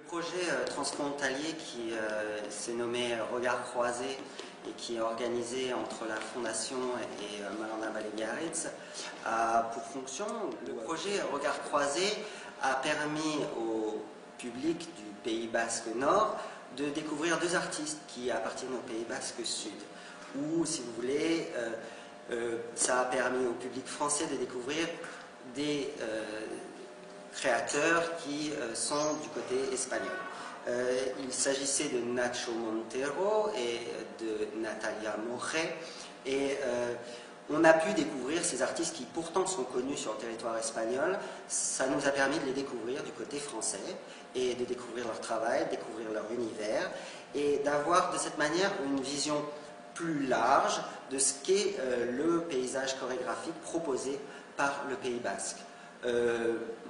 Projet transfrontalier qui s'est nommé Regard croisé et qui est organisé entre la Fondation et Malanda Balegaritz a pour fonction, le projet Regard croisé a permis au public du Pays Basque Nord de découvrir deux artistes qui appartiennent au Pays Basque Sud. Ou, si vous voulez, ça a permis au public français de découvrir des créateurs qui sont du côté espagnol. Il s'agissait de Nacho Montero et de Natalia Moré, et on a pu découvrir ces artistes qui pourtant sont connus sur le territoire espagnol. Ça nous a permis de les découvrir du côté français et de découvrir leur travail, découvrir leur univers et d'avoir de cette manière une vision plus large de ce qu'est le paysage chorégraphique proposé par le Pays Basque.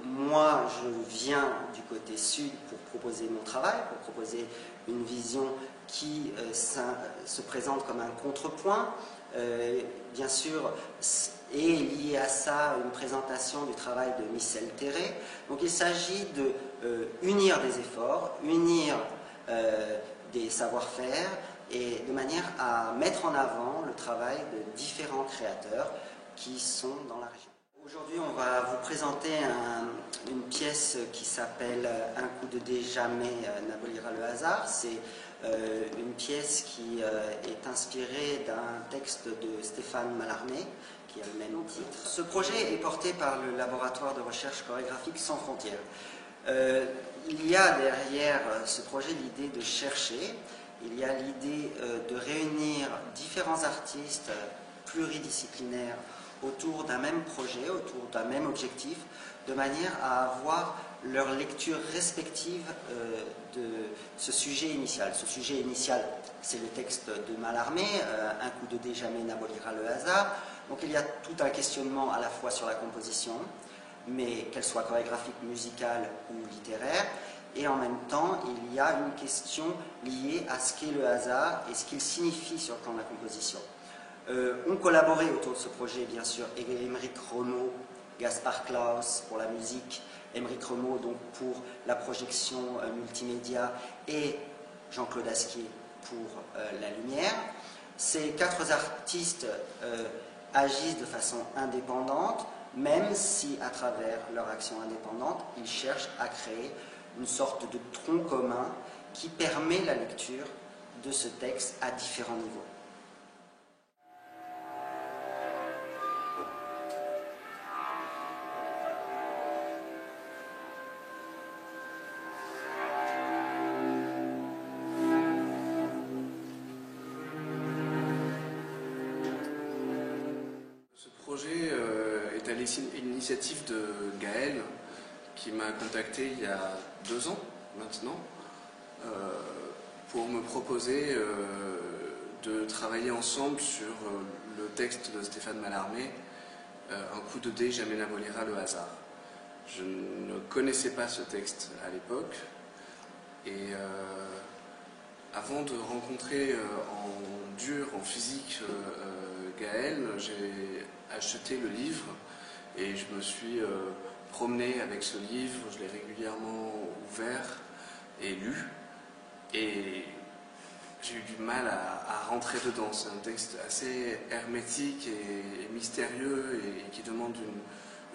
Moi, je viens du côté sud pour proposer mon travail, pour proposer une vision qui se présente comme un contrepoint. Bien sûr, est liée à ça une présentation du travail de Michel Terré. Donc il s'agit de unir des efforts, unir des savoir-faire et de manière à mettre en avant le travail de différents créateurs qui sont dans la région. Aujourd'hui, on va vous présenter une pièce qui s'appelle Un coup de dé jamais n'abolira le hasard. C'est une pièce qui est inspirée d'un texte de Stéphane Mallarmé, qui a le même titre. Ce projet est porté par le laboratoire de recherche chorégraphique Sans Frontières. Il y a derrière ce projet l'idée de chercher, il y a l'idée de réunir différents artistes pluridisciplinaires autour d'un même projet, autour d'un même objectif, de manière à avoir leur lecture respective de ce sujet initial. Ce sujet initial, c'est le texte de Mallarmé, Un coup de dé jamais n'abolira le hasard. Donc il y a tout un questionnement à la fois sur la composition, mais qu'elle soit chorégraphique, musicale ou littéraire, et en même temps, il y a une question liée à ce qu'est le hasard et ce qu'il signifie sur le plan de la composition. Ont collaboré autour de ce projet, bien sûr, Émeric Renaud, Gaspard Klaus pour la musique, Émeric Renaud donc pour la projection multimédia et Jean-Claude Asquier pour la lumière. Ces quatre artistes agissent de façon indépendante, même si à travers leur action indépendante, ils cherchent à créer une sorte de tronc commun qui permet la lecture de ce texte à différents niveaux. Ce projet est à l'initiative de Gaël, qui m'a contacté il y a 2 ans maintenant, pour me proposer de travailler ensemble sur le texte de Stéphane Mallarmé, Un coup de dé jamais n'abolira le hasard. Je ne connaissais pas ce texte à l'époque, et avant de rencontrer en dur, en physique, Gaël, j'ai acheté le livre et je me suis promené avec ce livre, je l'ai régulièrement ouvert et lu, et j'ai eu du mal à rentrer dedans. C'est un texte assez hermétique et mystérieux et qui demande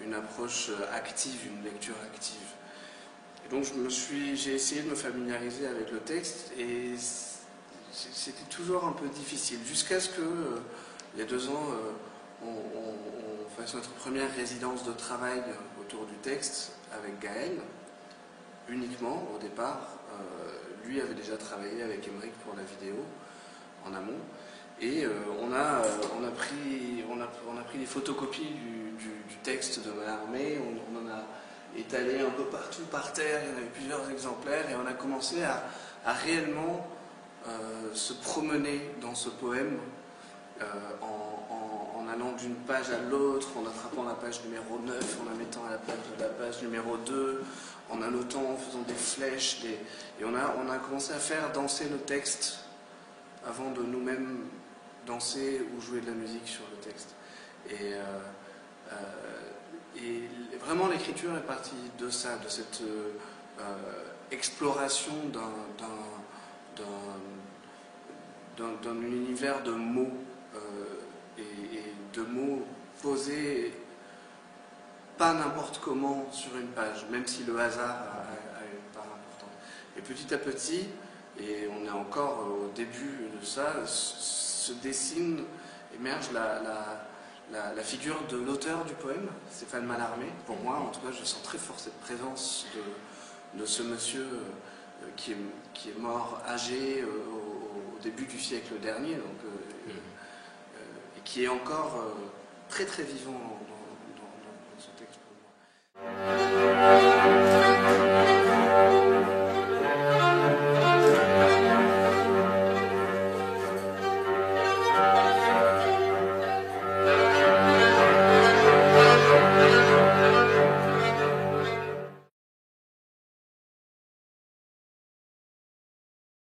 une approche active, une lecture active. Et donc j'ai essayé de me familiariser avec le texte et c'était toujours un peu difficile, jusqu'à ce que, il y a 2 ans, on fasse notre première résidence de travail autour du texte avec Gaël, uniquement au départ. Lui avait déjà travaillé avec Émeric pour la vidéo en amont, et on a pris des photocopies du texte de Mallarmé, on en a étalé un peu partout par terre, il y en avait plusieurs exemplaires, et on a commencé à réellement se promener dans ce poème en allant d'une page à l'autre, en attrapant la page numéro 9, en la mettant à la page numéro 2, en annotant, en faisant des flèches, et on a commencé à faire danser le texte avant de nous-mêmes danser ou jouer de la musique sur le texte. Et vraiment l'écriture est partie de ça, de cette exploration d'un univers de mots et de mots posés pas n'importe comment sur une page, même si le hasard a une part importante. Et petit à petit, et on est encore au début de ça, se dessine, émerge la figure de l'auteur du poème, Stéphane Mallarmé. Pour moi, en tout cas, je sens très fort cette présence de ce monsieur qui est mort âgé au début du siècle dernier, donc, et qui est encore très très vivant